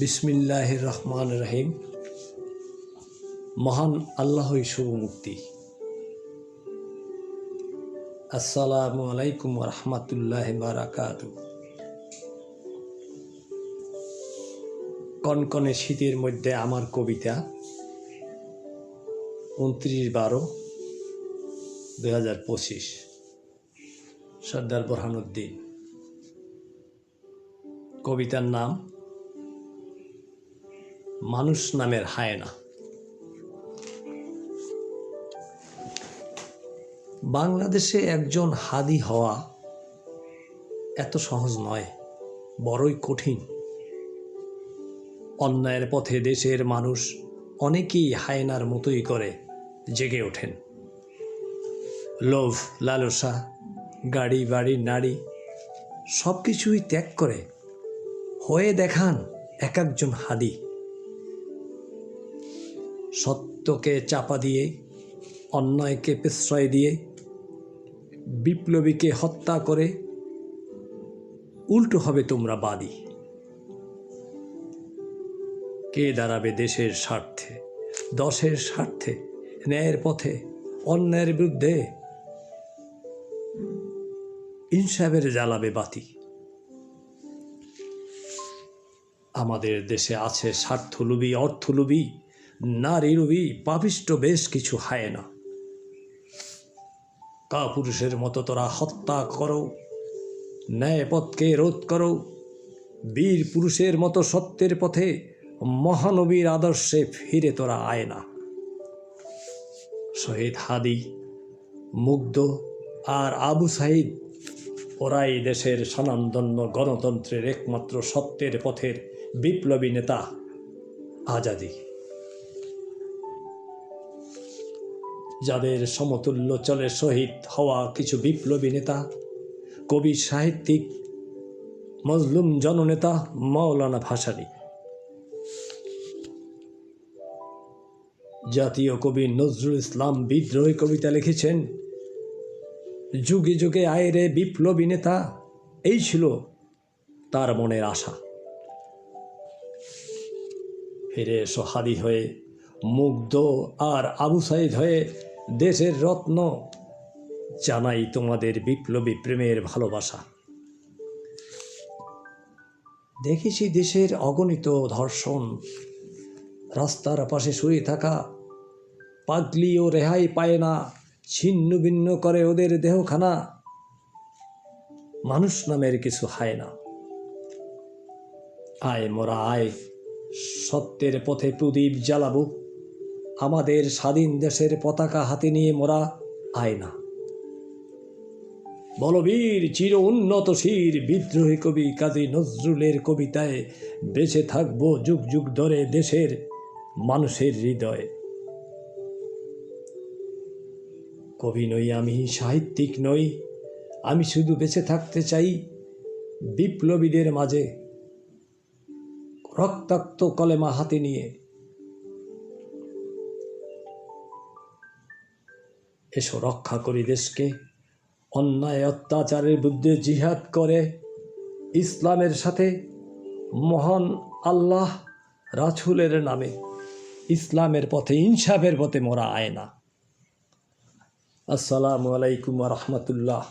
বিসমিল্লাহির রহমানির রহিম। মহান আল্লাহই শুভ মুক্তি। আসসালামু আলাইকুম ওয়া রাহমাতুল্লাহি ওয়া বারাকাতুহু। কনকনে শীতের মধ্যে আমার কবিতা 29/12/2025, সর্দার বোরহানুদ্দিন। কবিতার নাম মানুষ নামের হায়না। বাংলাদেশে একজন হাদি হওয়া এত সহজ নয়, বড়ই কঠিন। অন্যায়ের পথে দেশের মানুষ অনেকেই হায়নার মতোই করে জেগে ওঠেন। লোভ, লালসা, গাড়ি বাড়ি নারী সব কিছুই ত্যাগ করে হয়ে দেখান এক একজন হাদি। সত্যকে চাপা দিয়ে, অন্যায়কে প্রশ্রয় দিয়ে, বিপ্লবীকে হত্যা করে উল্টো হবে তোমরা বাদী। কে দাঁড়াবে দেশের স্বার্থে, দশের স্বার্থে, ন্যায়ের পথে, অন্যায়ের বিরুদ্ধে ইনসাফের জ্বালাবে বাতি। আমাদের দেশে আছে স্বার্থলোভী, অর্থলোভী, নারীলোভী, পাপিষ্ট বেশ কিছু হায়না। কাপুরুষের মতো তোরা হত্যা করো, ন্যায়পথকে রোধ করো। বীর পুরুষের মতো সত্যের পথে, মহানবীর আদর্শে ফিরে তোরা আয় না। শহীদ হাদি, মুগ্ধ আর আবু সাইদ, ওরাই দেশের স্বনামধন্য গণতন্ত্রের একমাত্র সত্যের পথের বিপ্লবী নেতা। আজাদি, যাদের সমতুল্য চলে শহীদ হওয়া কিছু বিপ্লবী নেতা, কবি, সাহিত্যিক, মজলুম জননেতা মাওলানা ভাসানী। জাতীয় কবি নজরুল ইসলাম বিদ্রোহী কবিতা লিখেছেন, যুগে যুগে আয় রে বিপ্লবী নেতা, এই ছিল তার মনের আশা। ফিরে এসো হাদি হয়ে, মুগ্ধ আর আবু সাইদ হয়ে, দেশের রত্ন, জানাই তোমাদের বিপ্লবী প্রেমের ভালোবাসা। দেখেছি দেশের অগণিত ধর্ষণ, রাস্তার পাশে শুয়ে থাকা পাগলিও রেহাই পায় না, ছিন্ন ভিন্ন করে ওদের দেহখানা। মানুষ নামের কিছু হায় না। আয় মোরা আয়, সত্যের পথে প্রদীপ জ্বালাবো। আমাদের স্বাধীন দেশের পতাকা হাতে নিয়ে মোরা আয় না। বলবীর চির উন্নত শির বিদ্রোহী কবি কাজী নজরুলের কবিতায় বেঁচে থাকবো যুগ যুগ ধরে দেশের মানুষের হৃদয়ে। কবি নই আমি, সাহিত্যিক নই আমি, শুধু বেঁচে থাকতে চাই বিপ্লবীদের মাঝে, রক্তাক্ত কলেমা হাতে নিয়ে। এসো রক্ষা করি দেশকে, অন্যায় অত্যাচারের বিরুদ্ধে জিহাদ করে ইসলামের সাথে, মহান আল্লাহ রাসূলের নামে, ইসলামের পথে, ইনসাফের পথে মোরা আয় না। আসসালামু আলাইকুম ওয়া রাহমাতুল্লাহ।